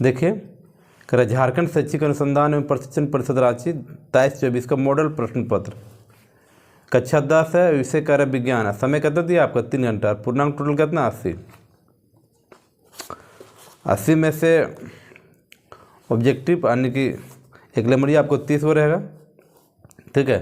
देखिए कर झारखंड शैक्षिक अनुसंधान एवं प्रशिक्षण परिषद रांची 23-24 का मॉडल प्रश्न पत्र, कक्षा 10 है, विषय कार्य विज्ञान है, समय कितना दिया आपका 3 घंटा, पूर्णांक टोटल कितना 80 में से ऑब्जेक्टिव यानी कि एक लेमड़ी आपको 30 वो रहेगा। ठीक है,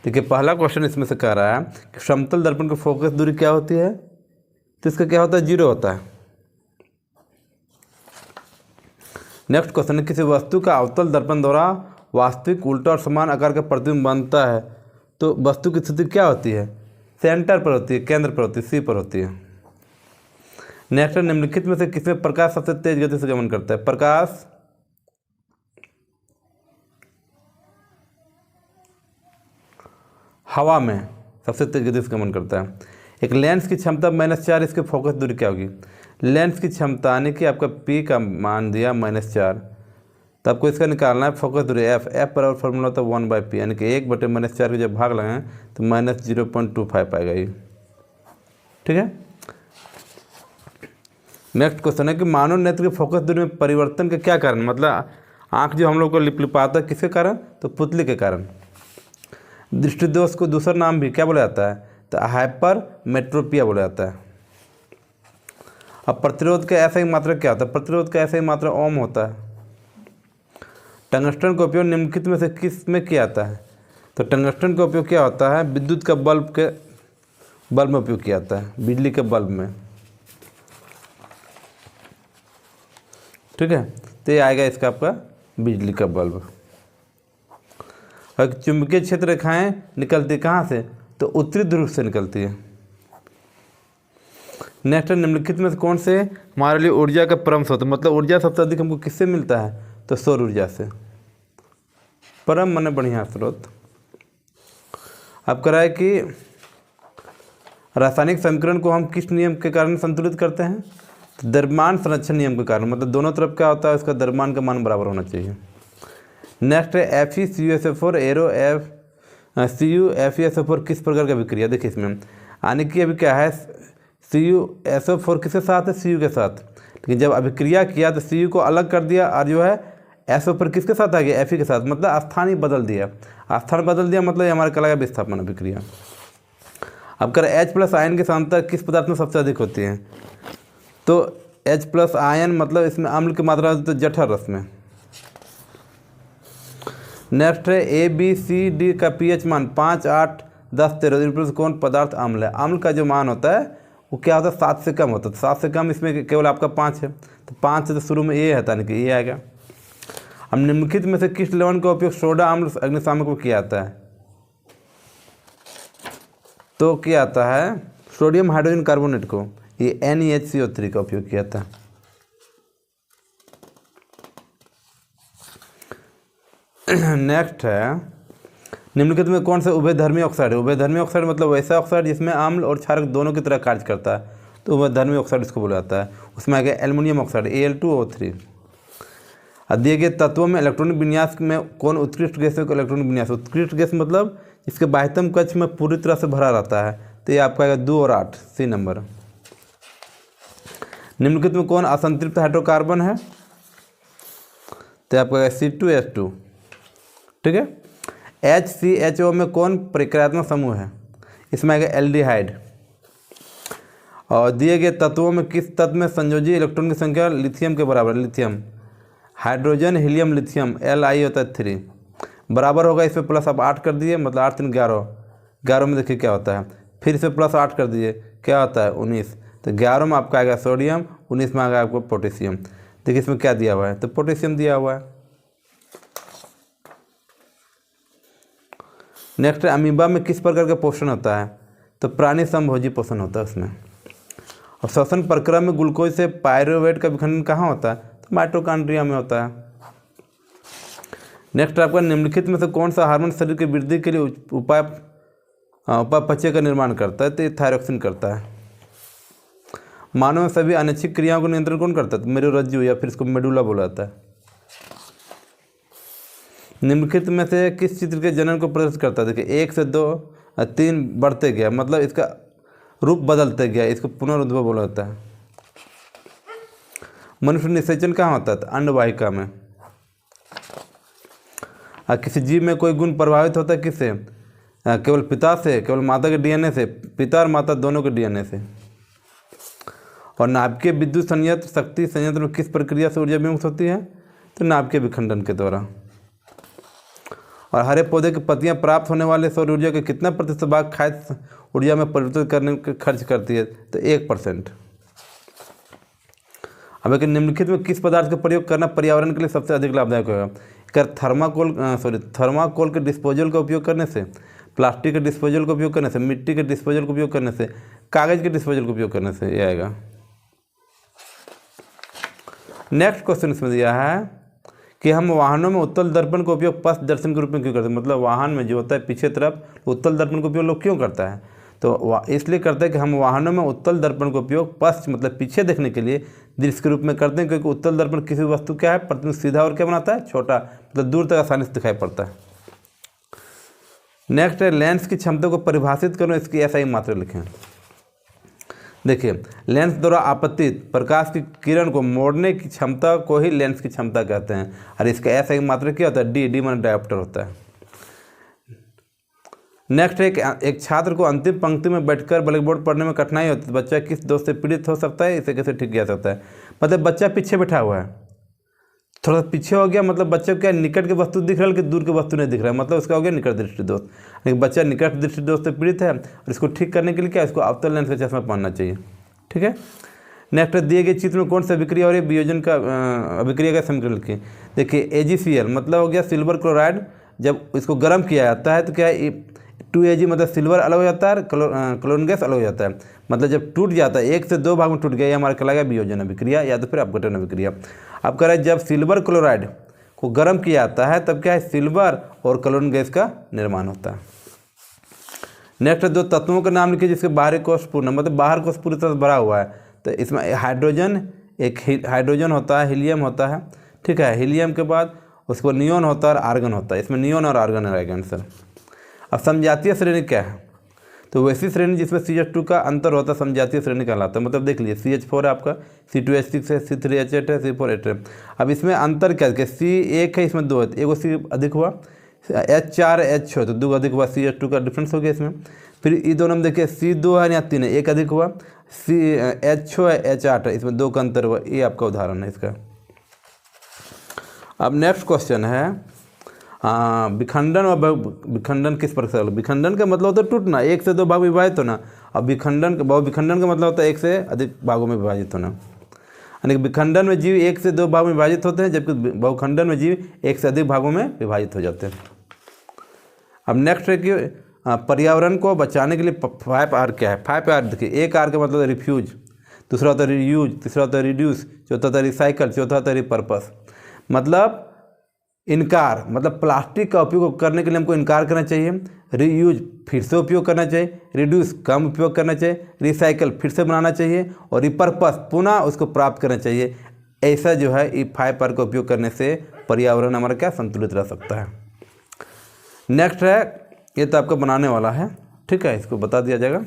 देखिए पहला क्वेश्चन इसमें से कह रहा है कि समतल दर्पण की फोकस दूरी क्या होती है, तो इसका क्या होता है 0 होता है। नेक्स्ट क्वेश्चन है किसी वस्तु का अवतल दर्पण द्वारा वास्तविक उल्टा और समान आकार का प्रतिबिंब बनता है तो वस्तु की स्थिति क्या होती है, सेंटर पर होती है, केंद्र पर होती है, सी पर होती है। नेक्स्ट है निम्नलिखित में से किसमें प्रकाश सबसे तेज गति से गमन करता है, प्रकाश हवा में सबसे तेज गति से गमन करता है। एक लेंस की क्षमता -4, इसके फोकस दूरी क्या होगी, लेंस की क्षमता यानी कि आपका P का मान दिया -4, तो आपको इसका निकालना है फोकस दूरी F बराबर फॉर्मूला होता है 1/P, यानी कि 1/-4 के जब भाग लगाएं तो -0.25 आएगा ये। ठीक है, नेक्स्ट क्वेश्चन है कि मानव नेत्र के फोकस दूरी में परिवर्तन का क्या कारण, मतलब आँख जो हम लोग को लिपलिपाता है किसके कारण, तो पुतली के कारण। दृष्टि दोष को दूसरा नाम भी क्या बोला जाता है, तो हाइपरमेट्रोपिया बोला जाता है। अब प्रतिरोध का ऐसा ही मात्रा क्या होता है, प्रतिरोध का ऐसा ही मात्रा ओम होता है। टंगस्टन का उपयोग निम्नलिखित में से किस में किया जाता है, तो टंगस्टन का उपयोग क्या होता है, विद्युत का बल्ब में उपयोग किया जाता है, बिजली के बल्ब में। ठीक है, तो ये आएगा इसका आपका बिजली का बल्ब। और चुंबकीय क्षेत्र रेखाएं निकलती कहाँ से, तो उत्तरी ध्रुव से निकलती है। नेक्स्ट निम्नलिखित में से कौन से हमारे लिए ऊर्जा का परम स्रोत, मतलब ऊर्जा सबसे अधिक हमको किससे मिलता है, तो सौर ऊर्जा से। परम माने बढ़िया स्रोत। अब कह रहा है कि रासायनिक समीकरण को हम किस नियम के कारण संतुलित करते हैं, तो द्रव्यमान संरक्षण नियम के कारण, मतलब दोनों तरफ क्या होता है उसका द्रव्यमान का मान बराबर होना चाहिए। नेक्स्ट है FeCuSO4 एरो CuFeSO4 किस प्रकार का विक्रिया, देखिए इसमें यानी कि अभी क्या है CuSO4 किसके साथ है, Cu के साथ, लेकिन जब अभिक्रिया किया तो Cu को अलग कर दिया और जो है SO4 किसके साथ आ गया, Fe के साथ, मतलब स्थान ही बदल दिया, स्थान बदल दिया मतलब ये हमारे कहलाएगा विस्थापन अभिक्रिया। अब कर H+ आयन की सांद्रता किस पदार्थ में सबसे अधिक होती है, तो H+ आयन मतलब इसमें अम्ल की मात्रा तो जठर रस में। नेक्स्ट है ABCD का pH मान 5, 8, 10, 13 कौन पदार्थ अम्ल है, अम्ल का जो मान होता है वो क्या होता है 7 से कम होता है, तो 7 से कम इसमें केवल आपका 5 है, तो 5 से तो शुरू में ये है यानी कि ये आएगा। अब निम्नलिखित में से किस लवण का उपयोग सोडा अम्ल अग्निशामक में किया जाता है, तो किया जाता है सोडियम हाइड्रोजन कार्बोनेट को, ये NaHCO3 का उपयोग किया जाता है। नेक्स्ट है निम्नलिखित में कौन सा उभयधर्मी ऑक्साइड है, उभयधर्मी ऑक्साइड मतलब वैसा ऑक्साइड जिसमें अम्ल और क्षारक दोनों की तरह कार्य करता है, तो उभयधर्मी ऑक्साइड इसको बोला जाता है। उसमें आ गया एल्युमिनियम ऑक्साइड Al2O3। दिए गए तत्वों में इलेक्ट्रॉनिक विन्यास में कौन उत्कृष्ट गैस है, इलेक्ट्रॉनिक विन्यास, उत्कृष्ट गैस मतलब इसके बाह्यतम कक्ष में पूरी तरह से भरा रहता है, तो ये आपका आएगा 2 और 8 सी नंबर। निम्नलिखित में कौन असंतृप्त हाइड्रोकार्बन है, तो आपका C2H2। ठीक है, HCHO में कौन प्रक्रियात्मक समूह है, इसमें आएगा एल्डिहाइड। और दिए गए तत्वों में किस तत्व में संयोजी इलेक्ट्रॉन की संख्या लिथियम के बराबर, lithium, hydrogen helium lithium Li होता है 3 बराबर होगा, इस पर प्लस आप 8 कर दिए, मतलब 8 3 11, 11 में देखिए क्या होता है, फिर इसे प्लस 8 कर दिए क्या होता है 19, तो 11 में आपका आएगा सोडियम, 19 में आएगा आपको पोटेशियम। देखिए इसमें क्या दिया हुआ है, तो पोटेशियम दिया हुआ है। नेक्स्ट अमीबा में किस प्रकार का पोषण होता है, तो प्राणी समभोजी पोषण होता है उसमें। और श्वसन प्रक्रिया में ग्लूकोज से पायरुवेट का विखंडन कहाँ होता है, तो माइटोकॉन्ड्रिया में होता है। नेक्स्ट आपका निम्नलिखित में से कौन सा हार्मोन शरीर की वृद्धि के लिए उपापचय का निर्माण करता है, तो ये थायरोक्सिन करता है। मानव में सभी अनैच्छिक क्रियाओं को नियंत्रण कौन करता है, तो मेरुरज्जु या फिर इसको मेडुला बोला जाता है। निम्नलिखित में से किस चित्र के जनन को प्रदर्शित करता है, देखिए 1 से 2 3 बढ़ते गया, मतलब इसका रूप बदलते गया, इसको पुनरुद्भव बोला जाता है। मनुष्य निषेचन कहाँ होता है? तो अंडवाहिका में। किसी जीव में कोई गुण प्रभावित होता है किससे? केवल पिता से, केवल माता के डीएनए से, पिता और माता दोनों के डीएनए से। और नाभिकीय विद्युत संयंत्र शक्ति संयंत्र में किस प्रक्रिया से ऊर्जा विमुक्त होती है? तो नाभिकीय विखंडन के द्वारा। और हरे पौधे की पत्तियां प्राप्त होने वाले सौर ऊर्जा के कितना प्रतिशत भाग खाद्य ऊर्जा में परिवर्तित करने के खर्च करती है? तो 1%। अब एक निम्नलिखित में किस पदार्थ का प्रयोग करना पर्यावरण के लिए सबसे अधिक लाभदायक होगा? क्या थर्माकोल के डिस्पोजल का उपयोग करने से, प्लास्टिक के डिस्पोजल का उपयोग करने से, मिट्टी के डिस्पोजल का उपयोग करने से, कागज के डिस्पोजल का उपयोग करने से? ये आएगा। नेक्स्ट क्वेश्चन इसमें दिया है कि हम वाहनों में उत्तल दर्पण का उपयोग पथ दर्शन के रूप में क्यों करते हैं? मतलब वाहन में जो होता है पीछे तरफ उत्तल दर्पण का उपयोग लोग क्यों करता है? तो इसलिए करते हैं कि हम वाहनों में उत्तल दर्पण का उपयोग पश्च मतलब पीछे देखने के लिए दृश्य के रूप में करते हैं, क्योंकि उत्तल दर्पण किसी वस्तु क्या है? प्रतिबिंब सीधा और क्या बनाता है? छोटा, मतलब दूर तक आसानी से दिखाई पड़ता है। नेक्स्ट है लेंस की क्षमता को परिभाषित करो, इसकी ऐसा मात्रा लिखें। देखिए, लेंस द्वारा आपतित प्रकाश की किरण को मोड़ने की क्षमता को ही लेंस की क्षमता कहते हैं। और इसका ऐसा मात्रा क्या होता है? डी माने डायोप्टर होता है। नेक्स्ट है एक छात्र को अंतिम पंक्ति में बैठकर ब्लैक बोर्ड पढ़ने में कठिनाई होती है, बच्चा किस दोष से पीड़ित हो सकता है? इसे कैसे ठीक किया सकता है? मतलब बच्चा पीछे बैठा हुआ है, थोड़ा सा पीछे हो गया, मतलब बच्चे को क्या निकट की वस्तु दिख रहा है कि दूर की वस्तु नहीं दिख रहा है, मतलब उसका हो गया निकट दृष्टि दोष। लेकिन बच्चा निकट दृष्टि दोष से पीड़ित है और इसको ठीक करने के लिए क्या, इसको अवतल लेंस का चश्मा पहनना चाहिए। ठीक है। नेक्स्ट, दिए गए चित्र में कौन सा अभिक्रिया और वियोजन का अभिक्रिया का समीकरण लिखिए। देखिए, AgCl मतलब हो गया सिल्वर क्लोराइड। जब इसको गर्म किया जाता है तो क्या है 2Ag मतलब सिल्वर अलग हो जाता है, क्लोरीन गैस अलग हो जाता है। मतलब जब टूट जाता है 1 से 2 भाग में टूट गया, ये हमारा कहलाएगा वियोजन अभिक्रिया या तो फिर अपघटन अभिक्रिया। अब कह रहे हैं जब सिल्वर क्लोराइड को गर्म किया जाता है तब क्या है सिल्वर और क्लोरीन गैस का निर्माण होता है। नेक्स्ट, 2 तत्वों के नाम लिखिए जिसके बाहरी कोष पूर्ण, मतलब बाहर कोष पूरी तरह भरा हुआ है। तो इसमें हाइड्रोजन, एक हाइड्रोजन होता है, हीलियम होता है। ठीक है, हीलियम के बाद उसको नियोन होता है और आर्गन होता है। इसमें नियोन और आर्गन रहेगा आंसर। अब समजातीय श्रेणी क्या है? तो वैसी श्रेणी जिसमें CH2 का अंतर होता है समजातीय श्रेणी कहलाता है। मतलब देख लीजिए CH4 है आपका, C2H6 है, C3H8 है, C4H8 है। अब इसमें अंतर क्या है? C1 है, इसमें 2 है, एगो C अधिक हुआ, H4 H6 तो 2 अधिक हुआ, CH2 का डिफरेंस हो गया इसमें। फिर ये दोनों में देखिए C2 है या 3 है, 1 अधिक हुआ, H6 है, H8 है, इसमें 2 का अंतर हुआ। ये आपका उदाहरण है इसका। अब नेक्स्ट क्वेश्चन है विखंडन और विखंडन किस प्रकार? विखंडन का मतलब होता है टूटना, 1 से 2 भाग में विभाजित होना। अब बहुविखंडन का मतलब होता है 1 से अधिक भागों में विभाजित होना। यानी विखंडन में जीव 1 से 2 भाग में विभाजित होते हैं, जबकि बहुखंडन में जीव 1 से अधिक भागों में विभाजित हो जाते हैं। अब नेक्स्ट है कि पर्यावरण को बचाने के लिए 5R क्या है? 5R देखिए, 1R का मतलब रिफ्यूज, दूसरा होता है रीयूज, तीसरा होता है रिड्यूस, चौथा होता है रिसाइकल, चौथा होता है रिपर्पस। मतलब इनकार, मतलब प्लास्टिक का उपयोग करने के लिए हमको इनकार करना चाहिए, रीयूज फिर से उपयोग करना चाहिए, रिड्यूस कम उपयोग करना चाहिए, रिसाइकल फिर से बनाना चाहिए और रिपर्पस पुनः उसको प्राप्त करना चाहिए। ऐसा जो है ये 5R का उपयोग करने से पर्यावरण हमारा क्या संतुलित रह सकता है। नेक्स्ट है, ये तो आपका बनाने वाला है, ठीक है, इसको बता दिया जाएगा।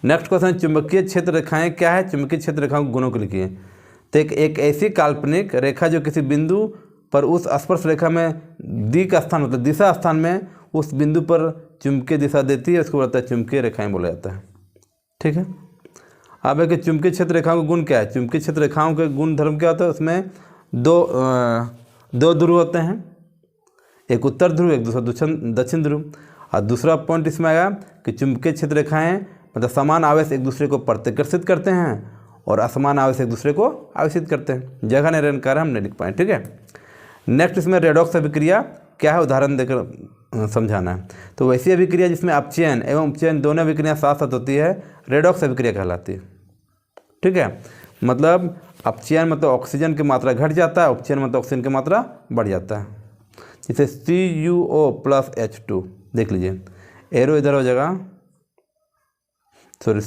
नेक्स्ट क्वेश्चन, चुंबकीय क्षेत्र रेखाएं क्या है? चुंबकीय क्षेत्र रेखाओं के गुणों को लिखिए। तो एक ऐसी काल्पनिक रेखा जो किसी बिंदु पर उस स्पर्श रेखा में दिक स्थान मतलब दिशा स्थान में उस बिंदु पर चुंबकीय दिशा देती है, उसको बोलता है चुंबकीय रेखाएं बोला जाता है। ठीक है। अब है कि चुंबकीय क्षेत्र रेखाओं का गुण क्या है? चुंबकीय क्षेत्र रेखाओं के गुण धर्म क्या होता है? उसमें दो ध्रुव होते हैं, एक उत्तर ध्रुव, एक दूसरा दक्षिण ध्रुव। और दूसरा पॉइंट इसमें आएगा कि चुंबकीय क्षेत्र रेखाएं मतलब समान आवेश एक दूसरे को प्रतिकर्षित करते हैं और असमान आवेश एक दूसरे को आवेशित करते हैं। जगह निरंकार हम नहीं लिख पाए। ठीक है। नेक्स्ट इसमें रेडॉक्स अभिक्रिया क्या है? उदाहरण देकर समझाना है। तो वैसी अभिक्रिया जिसमें अपचयन एवं उपचयन दोनों अभिक्रिया साथ साथ होती है रेडॉक्स अभिक्रिया कहलाती है। ठीक है। मतलब अपचयन मतलब ऑक्सीजन की मात्रा घट जाता है, उपचयन मतलब ऑक्सीजन की मात्रा बढ़ जाता है। जैसे CuO+H2 देख लीजिए, एरो इधर हो जाएगा, सॉरी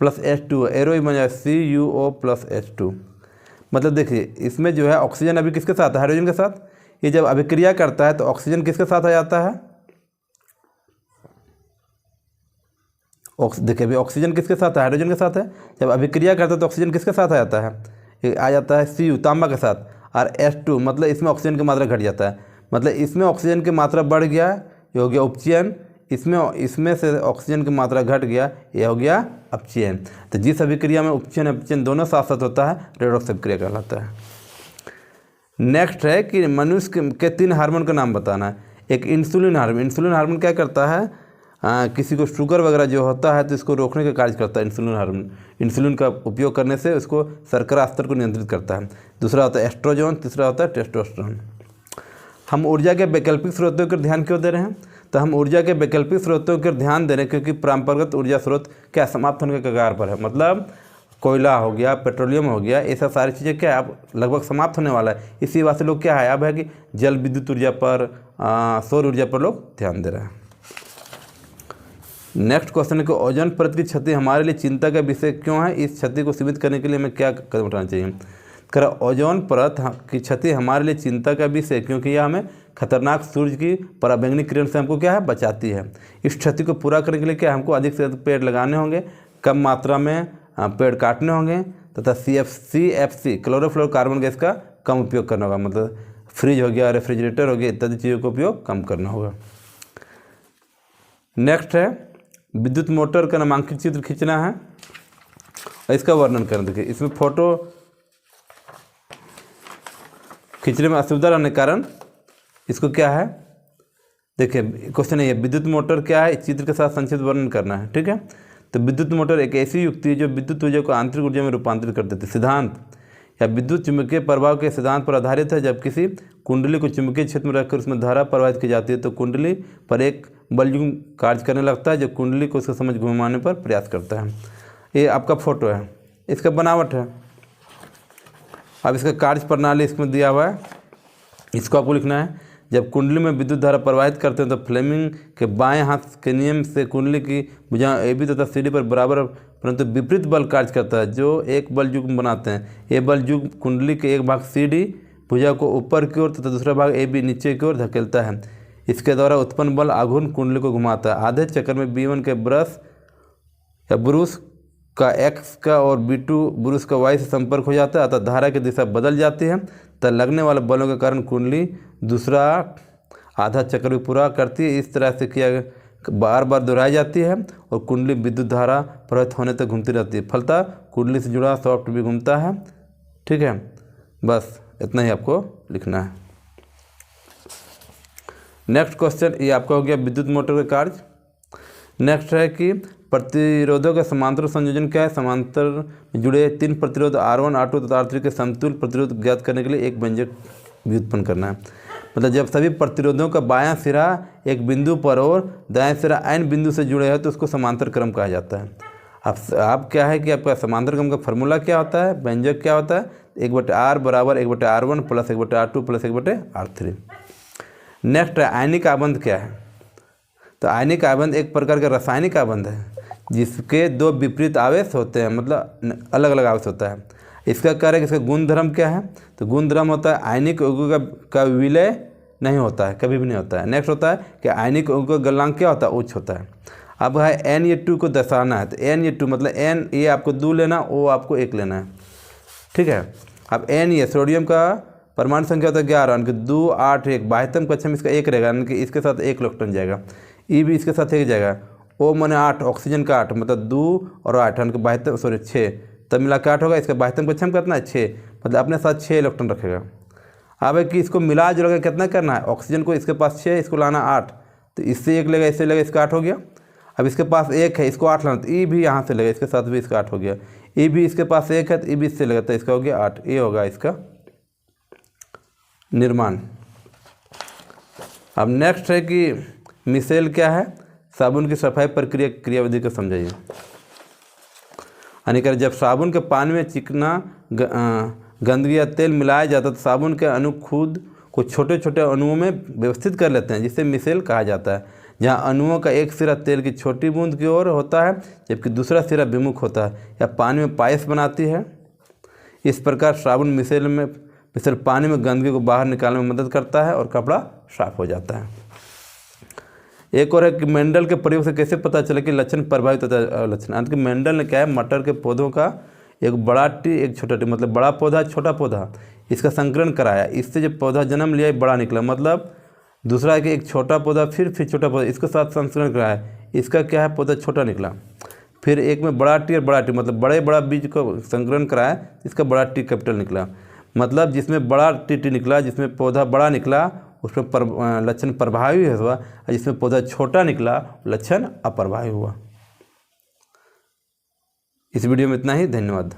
Cu+H2 एरो ही बन जाएगा CuO+H2। मतलब देखिए इसमें जो है ऑक्सीजन अभी किसके साथ है? हाइड्रोजन के साथ। ये जब अभिक्रिया करता है तो ऑक्सीजन किसके साथ आ जाता है? देखिए अभी ऑक्सीजन किसके साथ है, हाइड्रोजन के साथ है। जब अभिक्रिया करते हैं तो ऑक्सीजन किसके साथ आ जाता है, ये आ जाता है Cu तांबा के साथ। और H2 मतलब इसमें ऑक्सीजन की मात्रा घट जाता है, मतलब इसमें ऑक्सीजन की मात्रा बढ़ गया, ये हो गया उपचयन। इसमें से ऑक्सीजन की मात्रा घट गया, ये हो गया अपचयन। तो जिस अभिक्रिया में उपचयन अपचयन दोनों साथ साथ होता है रेडॉक्स अभिक्रिया कहलाता है। नेक्स्ट है कि मनुष्य के 3 हार्मोन का नाम बताना है। एक इंसुलिन हार्मोन। इंसुलिन हार्मोन क्या करता है, किसी को शुगर वगैरह जो होता है तो इसको रोकने का कार्य करता है इंसुलिन हार्मोन। इंसुलिन का उपयोग करने से उसको शर्करा स्तर को नियंत्रित करता है। दूसरा होता है एस्ट्रोजन, तीसरा होता है टेस्टोस्टेरोन। हम ऊर्जा के वैकल्पिक स्रोतों पर ध्यान क्यों दे रहे हैं, तो हम ऊर्जा के वैकल्पिक स्रोतों पर ध्यान दे रहे हैं क्योंकि परंपरागत ऊर्जा स्रोत क्या समाप्त होने के कगार पर है। मतलब कोयला हो गया, पेट्रोलियम हो गया, ये सब सारी चीज़ें क्या है अब लगभग समाप्त होने वाला है। इसी बात से लोग क्या है अब है कि जल विद्युत ऊर्जा पर, सौर ऊर्जा पर लोग ध्यान दे रहे हैं। नेक्स्ट क्वेश्चन है कि ओजोन परत की क्षति हमारे लिए चिंता का विषय क्यों है, इस क्षति को सीमित करने के लिए हमें क्या कदम उठाना चाहिए। कर ओजोन परत की क्षति हमारे लिए चिंता का विषय क्योंकि यह हमें खतरनाक सूर्य की पराबैंगनी किरण से हमको क्या है बचाती है। इस क्षति को पूरा करने के लिए क्या हमको अधिक से अधिक पेड़ लगाने होंगे, कम मात्रा में पेड़ काटने होंगे तथा CFC क्लोरोफ्लोरोकार्बन गैस का कम उपयोग करना होगा। मतलब फ्रिज हो गया, रेफ्रिजरेटर हो गया, इत्यादि चीज़ों का उपयोग कम करना होगा। नेक्स्ट है विद्युत मोटर का नामांकित चित्र खींचना है और इसका वर्णन करना। देखिए इसमें फोटो खींचने में असुविधा रहने के कारण इसको क्या है, देखिए क्वेश्चन है विद्युत मोटर क्या है, इस चित्र के साथ संक्षिप्त वर्णन करना है। ठीक है, तो विद्युत मोटर एक ऐसी युक्ति है जो विद्युत ऊर्जा को आंतरिक ऊर्जा में रूपांतरित कर देती है। सिद्धांत या विद्युत चुंबकीय प्रभाव के सिद्धांत पर आधारित है। जब किसी कुंडली को चुंबकीय क्षेत्र में रखकर उसमें धारा प्रवाहित की जाती है तो कुंडली पर एक बलयुग्म कार्य करने लगता है जो कुंडली को उसके समझ घुमाने पर प्रयास करता है। ये आपका फोटो है, इसका बनावट है। अब इसका कार्य प्रणाली इसमें दिया हुआ है, इसको आपको लिखना है। जब कुंडली में विद्युत धारा प्रवाहित करते हैं तो फ्लेमिंग के बाएं हाथ के नियम से कुंडली की भुजाएं AB तथा CD पर बराबर परंतु विपरीत बल कार्य करता है जो एक बल युग्म बनाते हैं। ये बल युग्म कुंडली के एक भाग CD भुजा को ऊपर की ओर तथा दूसरा भाग AB नीचे की ओर धकेलता है। इसके द्वारा उत्पन्न बल आघूर्ण कुंडली को घुमाता है। आधे चक्कर में B1 के ब्रश या ब्रूस का X का और B2 ब्रूस का Y से संपर्क हो जाता है अतः धारा की दिशा बदल जाती है। तब लगने वाले बलों के कारण कुंडली दूसरा आधा चक्र भी पूरा करती है। इस तरह से किया बार बार दोहराई जाती है और कुंडली विद्युत धारा प्रवाहित होने तक घूमती रहती है। फलतः कुंडली से जुड़ा सॉफ्ट भी घूमता है। ठीक है, बस इतना ही आपको लिखना है। नेक्स्ट क्वेश्चन ये आपका हो गया विद्युत मोटर का कार्य। नेक्स्ट है कि प्रतिरोधों का समांतर संयोजन क्या है। समांतर में जुड़े 3 प्रतिरोध R1, R2 तथा R3 के समतुल्य प्रतिरोध ज्ञात करने के लिए एक व्यंजक व्युत्पन्न करना है। मतलब जब सभी प्रतिरोधों का बायां सिरा एक बिंदु पर और दायां सिरा n बिंदु से जुड़े हैं तो उसको समांतर क्रम कहा जाता है। अब क्या है कि आपका समांतर क्रम का फॉर्मूला क्या होता है, व्यंजक क्या होता है, 1/r बराबर 1/r1 plus 1/r2 plus 1/r3। Next आयनिक आबंध क्या है, तो आयनिक आबंध एक प्रकार का रासायनिक आबंध है जिसके 2 विपरीत आवेश होते हैं, मतलब अलग अलग आवेश होता है। इसका कार्य, इसका गुणधर्म क्या है, तो गुणधर्म होता है आयनिक यौगिकों का विलय नहीं होता है, कभी भी नहीं होता है। नेक्स्ट होता है कि आयनिक यौगिकों का गलनांक क्या होता है, उच्च होता है। अब है Na2 को दर्शाना है, तो Na2 मतलब n ये आपको 2 लेना, O आपको 1 लेना है। ठीक है, अब Na सोडियम का परमाणु संख्या होता है 11, यानी कि 2 8 1 बाह्यतम कक्षा में इसका 1 रहेगा, यानी कि इसके साथ 1 इलेक्ट्रॉन जाएगा। E भी इसके साथ 1 जाएगा। O माने 8, ऑक्सीजन का 8 मतलब 2 और 8 यानी कि बाह्यतम 6 तब मिला के 8 होगा। इसका बाह्यतम कक्षा में कितना है 6, मतलब अपने साथ 6 इलेक्ट्रॉन रखेगा। अब है कि इसको मिला जुला के कितना करना है, ऑक्सीजन को इसके पास 6, इसको लाना 8, तो इससे 1 लेगा, इससे लेगा, इसका 8 हो गया। अब इसके पास 1 है, इसको 8 लाना, तो E भी यहाँ से लेगा, इसके साथ भी इसका 8 हो गया। E भी इसके पास 1 है तो E भी इससे लेगा, तो इसका हो गया 8। ये होगा इसका निर्माण। अब नेक्स्ट है कि मिसेल क्या है, साबुन की सफाई प्रक्रिया क्रियाविधि को समझाइए। यानी कि जब साबुन के पानी में चिकना गंदगी या तेल मिलाया जाता है तो साबुन के अणु खुद को छोटे छोटे अणुओं में व्यवस्थित कर लेते हैं, जिसे मिसेल कहा जाता है। जहाँ अणुओं का एक सिरा तेल की छोटी बूंद की ओर होता है जबकि दूसरा सिरा विमुख होता है या पानी में पायस बनाती है। इस प्रकार साबुन मिसेल पानी में गंदगी को बाहर निकालने में मदद करता है और कपड़ा साफ हो जाता है। एक और है कि मेंडल के प्रयोग से कैसे पता चले कि लक्षण प्रभावित होता है लक्षण। अंत के मेंडल ने क्या है, मटर के पौधों का एक बड़ा टी एक छोटा टी, मतलब बड़ा पौधा छोटा पौधा, इसका संकरण कराया। इससे जब पौधा जन्म लिया बड़ा निकला, मतलब दूसरा है कि एक छोटा पौधा फिर छोटा पौधा, इसके साथ संकरण कराया, इसका क्या है, पौधा छोटा निकला। फिर एक में बड़ा टी और बड़ा टी, मतलब बड़ा बीज को संकरण कराया, इसका बड़ा टी कैपिटल निकला। मतलब जिसमें बड़ा टी निकला, जिसमें पौधा बड़ा निकला, उसमें लक्षण प्रभावी हुआ, और जिसमें पौधा छोटा निकला लक्षण अप्रभावी हुआ। इस वीडियो में इतना ही, धन्यवाद।